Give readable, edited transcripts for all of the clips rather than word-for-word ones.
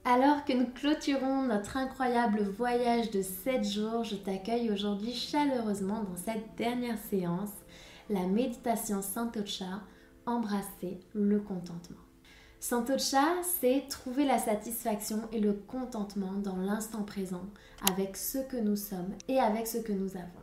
Alors que nous clôturons notre incroyable voyage de 7 jours, je t'accueille aujourd'hui chaleureusement dans cette dernière séance, la méditation Santocha, embrasser le contentement. Santocha, c'est trouver la satisfaction et le contentement dans l'instant présent avec ce que nous sommes et avec ce que nous avons.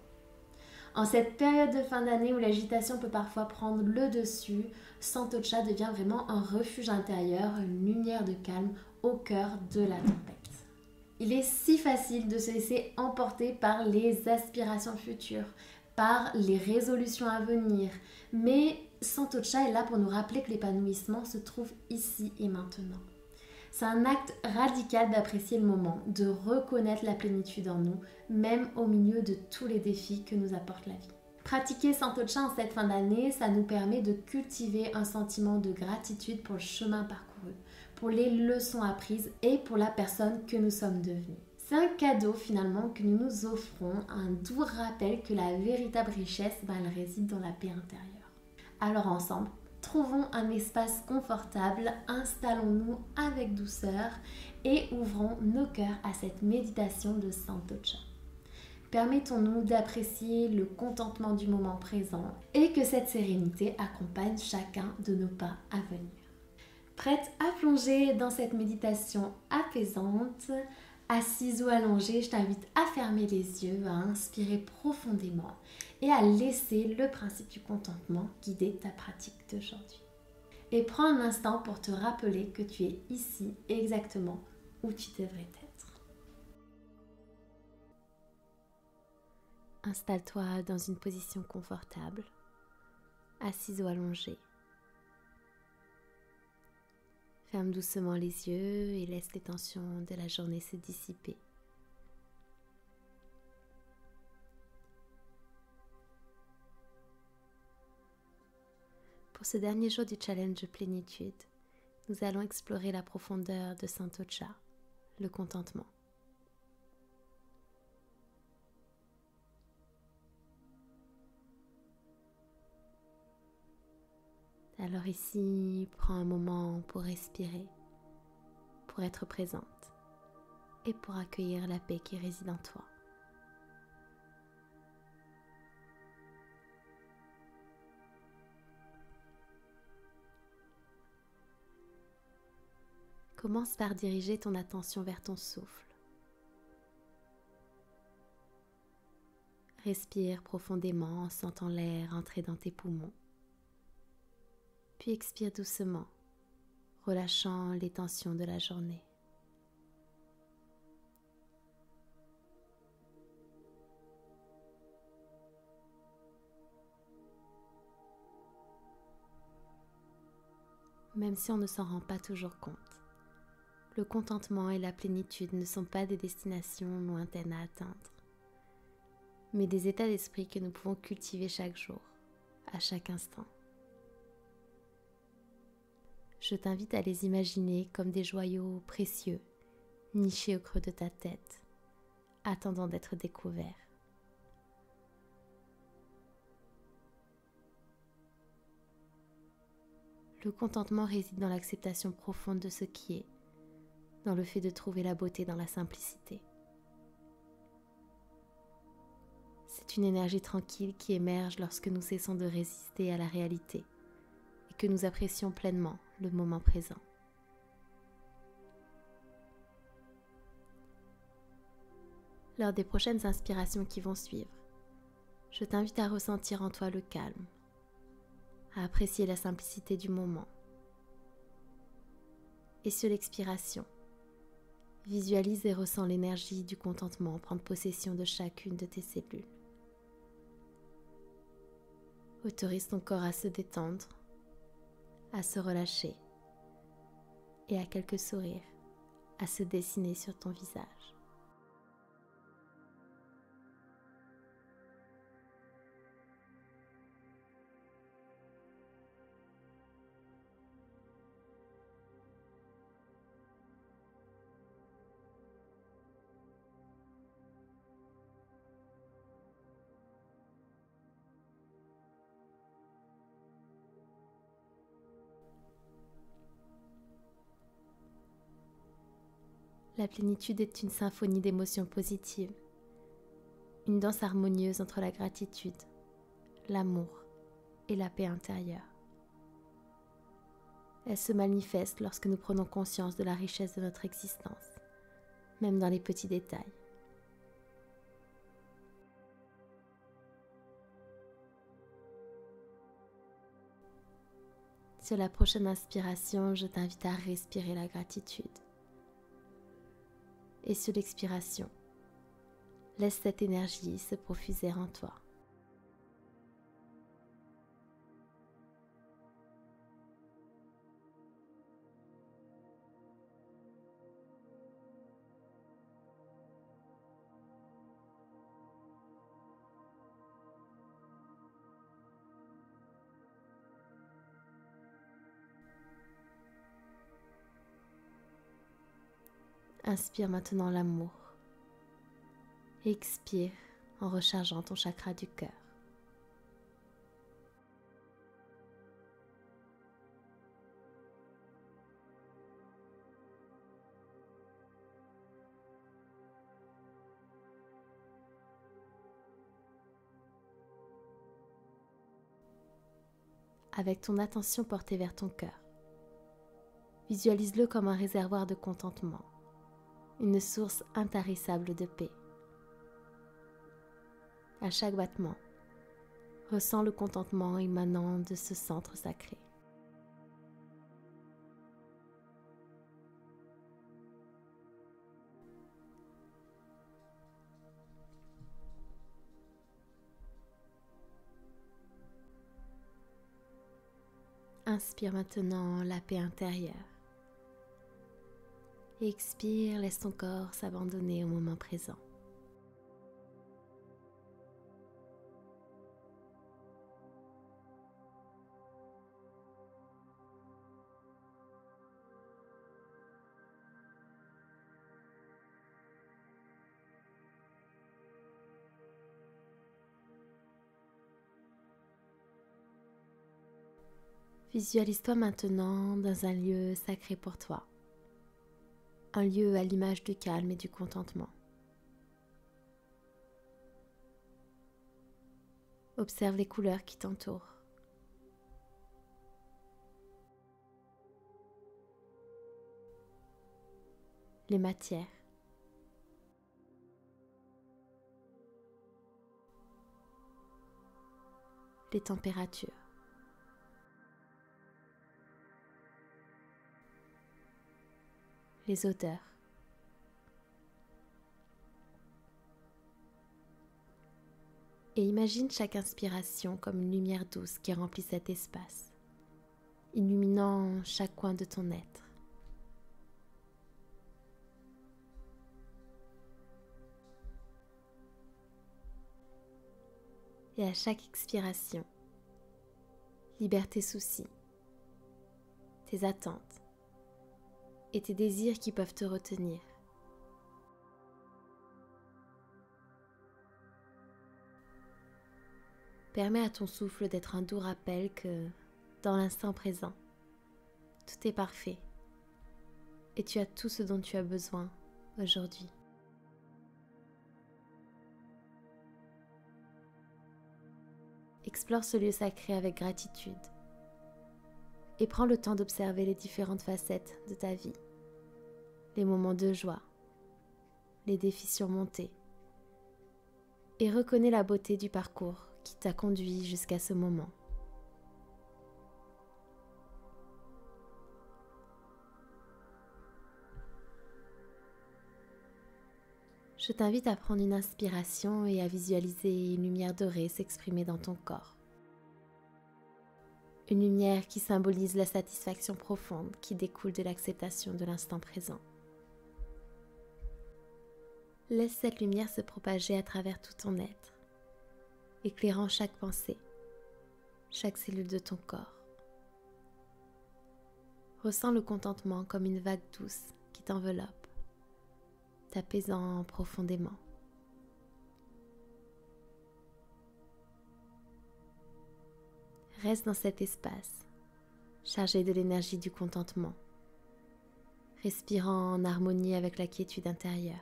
En cette période de fin d'année où l'agitation peut parfois prendre le dessus, Santocha devient vraiment un refuge intérieur, une lumière de calme au cœur de la tempête. Il est si facile de se laisser emporter par les aspirations futures, par les résolutions à venir, mais Santocha est là pour nous rappeler que l'épanouissement se trouve ici et maintenant. C'est un acte radical d'apprécier le moment, de reconnaître la plénitude en nous, même au milieu de tous les défis que nous apporte la vie. Pratiquer Santocha en cette fin d'année, ça nous permet de cultiver un sentiment de gratitude pour le chemin parcouru, pour les leçons apprises et pour la personne que nous sommes devenus. C'est un cadeau finalement que nous nous offrons, un doux rappel que la véritable richesse, elle réside dans la paix intérieure. Alors ensemble, trouvons un espace confortable, installons-nous avec douceur et ouvrons nos cœurs à cette méditation de Santocha. Permettons-nous d'apprécier le contentement du moment présent et que cette sérénité accompagne chacun de nos pas à venir. Prête à plonger dans cette méditation apaisante, assise ou allongée, je t'invite à fermer les yeux, à inspirer profondément et à laisser le principe du contentement guider ta pratique d'aujourd'hui. Et prends un instant pour te rappeler que tu es ici exactement où tu devrais être. Installe-toi dans une position confortable, assise ou allongée. Ferme doucement les yeux et laisse les tensions de la journée se dissiper. Pour ce dernier jour du challenge de plénitude, nous allons explorer la profondeur de Santocha, le contentement. Alors ici, prends un moment pour respirer, pour être présente et pour accueillir la paix qui réside en toi. Commence par diriger ton attention vers ton souffle. Respire profondément en sentant l'air entrer dans tes poumons. Puis expire doucement, relâchant les tensions de la journée. Même si on ne s'en rend pas toujours compte, le contentement et la plénitude ne sont pas des destinations lointaines à atteindre, mais des états d'esprit que nous pouvons cultiver chaque jour, à chaque instant. Je t'invite à les imaginer comme des joyaux précieux, nichés au creux de ta tête, attendant d'être découverts. Le contentement réside dans l'acceptation profonde de ce qui est, dans le fait de trouver la beauté dans la simplicité. C'est une énergie tranquille qui émerge lorsque nous cessons de résister à la réalité et que nous apprécions pleinement le moment présent. Lors des prochaines inspirations qui vont suivre, je t'invite à ressentir en toi le calme, à apprécier la simplicité du moment. Et sur l'expiration, visualise et ressens l'énergie du contentement prendre possession de chacune de tes cellules. Autorise ton corps à se détendre, à se relâcher et à quelques sourires à se dessiner sur ton visage. La plénitude est une symphonie d'émotions positives, une danse harmonieuse entre la gratitude, l'amour et la paix intérieure. Elle se manifeste lorsque nous prenons conscience de la richesse de notre existence, même dans les petits détails. Sur la prochaine inspiration, je t'invite à respirer la gratitude. Et sur l'expiration, laisse cette énergie se profuser en toi. Inspire maintenant l'amour. Expire en rechargeant ton chakra du cœur. Avec ton attention portée vers ton cœur, visualise-le comme un réservoir de contentement, une source intarissable de paix. À chaque battement, ressens le contentement émanant de ce centre sacré. Inspire maintenant la paix intérieure. Expire, laisse ton corps s'abandonner au moment présent. Visualise-toi maintenant dans un lieu sacré pour toi, un lieu à l'image du calme et du contentement. Observe les couleurs qui t'entourent. Les matières. Les températures. Les odeurs. Et imagine chaque inspiration comme une lumière douce qui remplit cet espace, illuminant chaque coin de ton être. Et à chaque expiration, libère tes soucis, tes attentes et tes désirs qui peuvent te retenir. Permets à ton souffle d'être un doux rappel que, dans l'instant présent, tout est parfait et tu as tout ce dont tu as besoin aujourd'hui. Explore ce lieu sacré avec gratitude et prends le temps d'observer les différentes facettes de ta vie, les moments de joie, les défis surmontés, et reconnais la beauté du parcours qui t'a conduit jusqu'à ce moment. Je t'invite à prendre une inspiration et à visualiser une lumière dorée s'exprimer dans ton corps. Une lumière qui symbolise la satisfaction profonde qui découle de l'acceptation de l'instant présent. Laisse cette lumière se propager à travers tout ton être, éclairant chaque pensée, chaque cellule de ton corps. Ressens le contentement comme une vague douce qui t'enveloppe, t'apaisant profondément. Reste dans cet espace, chargé de l'énergie du contentement, respirant en harmonie avec la quiétude intérieure.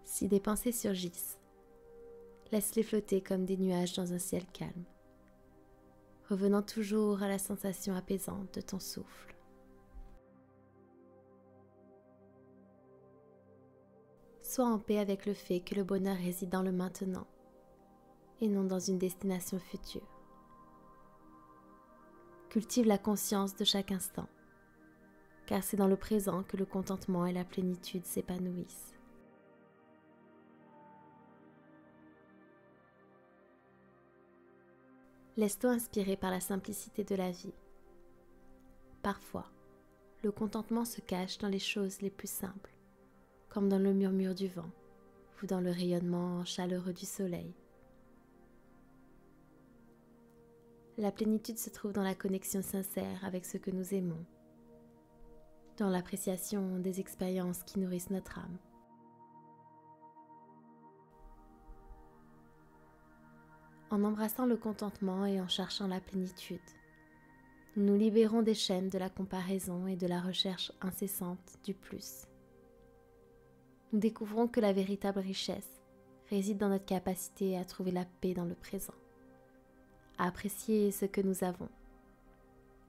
Si des pensées surgissent, laisse-les flotter comme des nuages dans un ciel calme, revenant toujours à la sensation apaisante de ton souffle. Sois en paix avec le fait que le bonheur réside dans le maintenant et non dans une destination future. Cultive la conscience de chaque instant, car c'est dans le présent que le contentement et la plénitude s'épanouissent. Laisse-toi inspirer par la simplicité de la vie. Parfois, le contentement se cache dans les choses les plus simples, comme dans le murmure du vent ou dans le rayonnement chaleureux du soleil. La plénitude se trouve dans la connexion sincère avec ce que nous aimons, dans l'appréciation des expériences qui nourrissent notre âme. En embrassant le contentement et en cherchant la plénitude, nous nous libérons des chaînes de la comparaison et de la recherche incessante du plus. Nous découvrons que la véritable richesse réside dans notre capacité à trouver la paix dans le présent, à apprécier ce que nous avons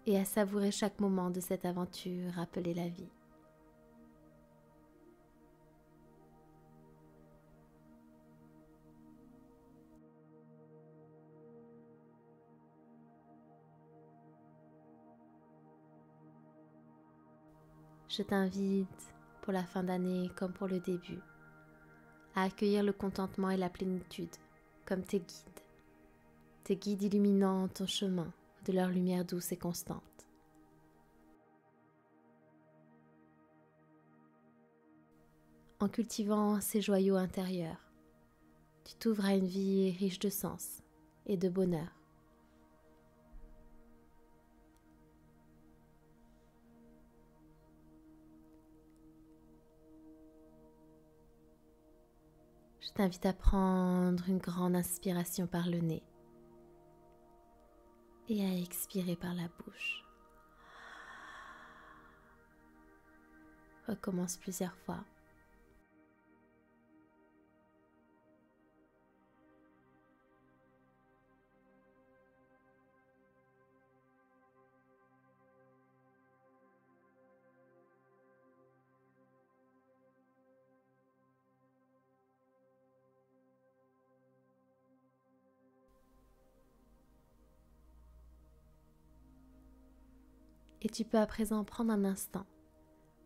et à savourer chaque moment de cette aventure appelée la vie. Je t'invite, pour la fin d'année comme pour le début, à accueillir le contentement et la plénitude comme tes guides illuminant ton chemin de leur lumière douce et constante. En cultivant ces joyaux intérieurs, tu t'ouvres à une vie riche de sens et de bonheur. Je t'invite à prendre une grande inspiration par le nez et à expirer par la bouche. Recommence plusieurs fois. Et tu peux à présent prendre un instant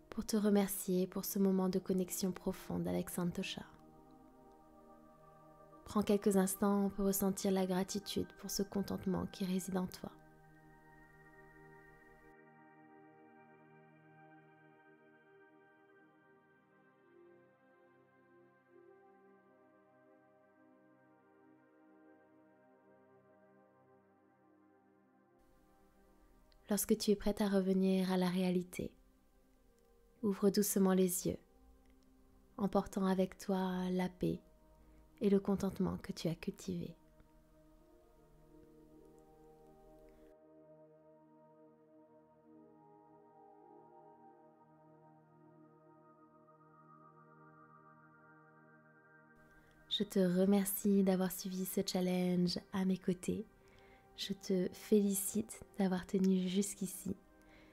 pour te remercier pour ce moment de connexion profonde avec Santosha. Prends quelques instants pour ressentir la gratitude pour ce contentement qui réside en toi. Lorsque tu es prête à revenir à la réalité, ouvre doucement les yeux, emportant avec toi la paix et le contentement que tu as cultivé. Je te remercie d'avoir suivi ce challenge à mes côtés. Je te félicite d'avoir tenu jusqu'ici.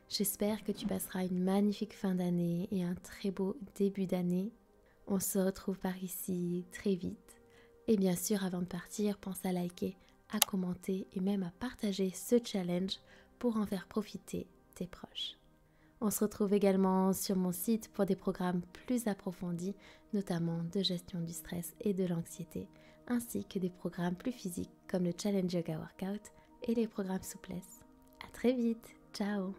J'espère que tu passeras une magnifique fin d'année et un très beau début d'année. On se retrouve par ici très vite. Et bien sûr, avant de partir, pense à liker, à commenter et même à partager ce challenge pour en faire profiter tes proches. On se retrouve également sur mon site pour des programmes plus approfondis, notamment de gestion du stress et de l'anxiété, ainsi que des programmes plus physiques comme le Challenge Yoga Workout et les programmes souplesse. À très vite, ciao!